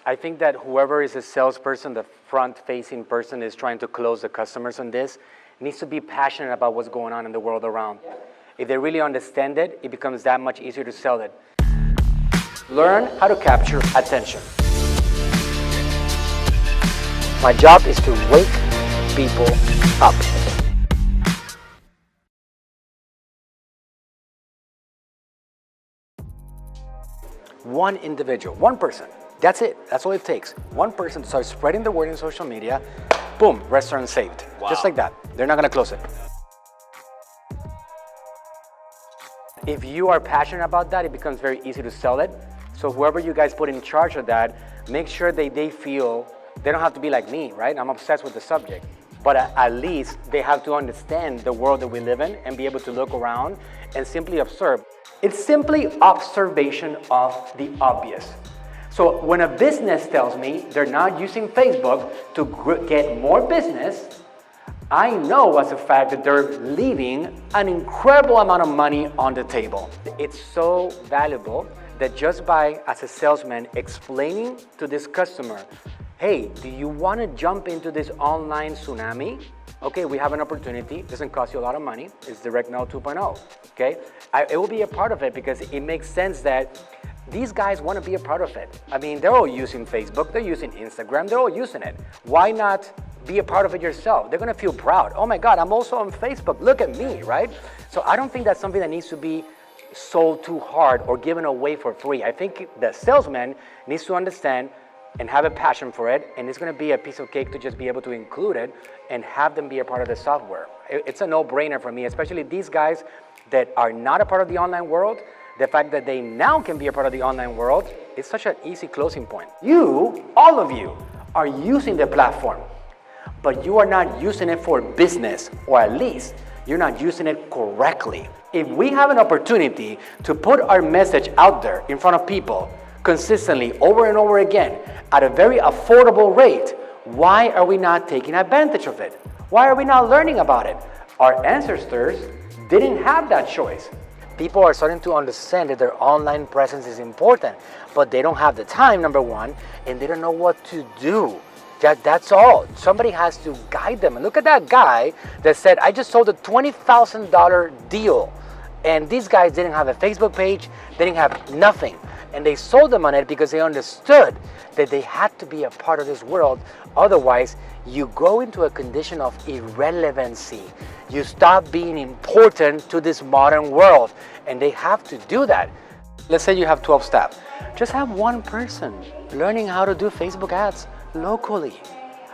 I think that whoever is a salesperson, the front-facing person is trying to close the customers on this, needs to be passionate about what's going on in the world around. If they really understand it, it becomes that much easier to sell it. Learn how to capture attention. My job is to wake people up. One individual, one person. That's it. That's all it takes. One person starts spreading the word in social media. Boom, restaurant saved. Wow. Just like that. They're not going to close it. If you are passionate about that, it becomes very easy to sell it. So whoever you guys put in charge of that, make sure they feel, they don't have to be like me, right? I'm obsessed with the subject. But at least they have to understand the world that we live in and be able to look around and simply observe. It's simply observation of the obvious. So when a business tells me they're not using Facebook to get more business, I know as a fact that they're leaving an incredible amount of money on the table. It's so valuable that just by, as a salesman, explaining to this customer, hey, do you want to jump into this online tsunami? Okay, we have an opportunity. It doesn't cost you a lot of money. It's Direct Mail 2.0, okay? It will be a part of it because it makes sense that these guys want to be a part of it. I mean, they're all using Facebook, they're using Instagram, they're all using it. Why not be a part of it yourself? They're going to feel proud. Oh my God, I'm also on Facebook. Look at me, right? So I don't think that's something that needs to be sold too hard or given away for free. I think the salesman needs to understand and have a passion for it, and it's going to be a piece of cake to just be able to include it and have them be a part of the software. It's a no-brainer for me, especially these guys that are not a part of the online world. The fact that they now can be a part of the online world is such an easy closing point. You, all of you, are using the platform, but you are not using it for business, or at least you're not using it correctly. If we have an opportunity to put our message out there in front of people consistently over and over again at a very affordable rate, why are we not taking advantage of it? Why are we not learning about it? Our ancestors didn't have that choice. People are starting to understand that their online presence is important, but they don't have the time, number one, and they don't know what to do. That's all. Somebody has to guide them. And look at that guy that said, I just sold a $20,000 deal. And these guys didn't have a Facebook page, they didn't have nothing. And they sold them on it because they understood that they had to be a part of this world. Otherwise, you go into a condition of irrelevancy. You stop being important to this modern world. And they have to do that. Let's say you have 12 staff. Just have one person learning how to do Facebook ads locally.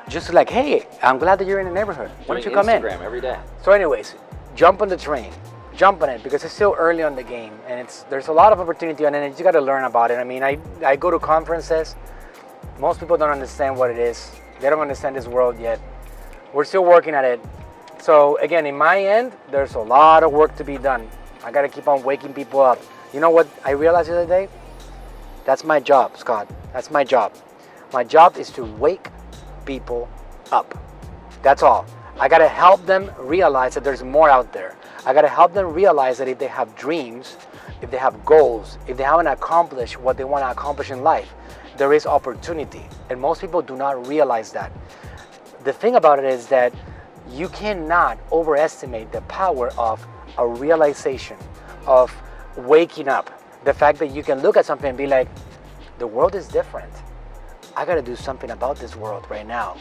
Just like, hey, I'm glad that you're in the neighborhood. Why don't you come in? Instagram every day. So anyways, jump on the train. Jump on it because it's still early on the game and there's a lot of opportunity on it. You got to learn about it. I mean, I go to conferences. Most people don't understand what it is. They don't understand this world yet. We're still working at it. So again, in my end, there's a lot of work to be done. I got to keep on waking people up. You know what I realized the other day? That's my job, Scott. That's my job. My job is to wake people up. That's all. I got to help them realize that there's more out there. I got to help them realize that if they have dreams, if they have goals, if they haven't accomplished what they want to accomplish in life, there is opportunity. And most people do not realize that. The thing about it is that you cannot overestimate the power of a realization, of waking up. The fact that you can look at something and be like, the world is different. I got to do something about this world right now.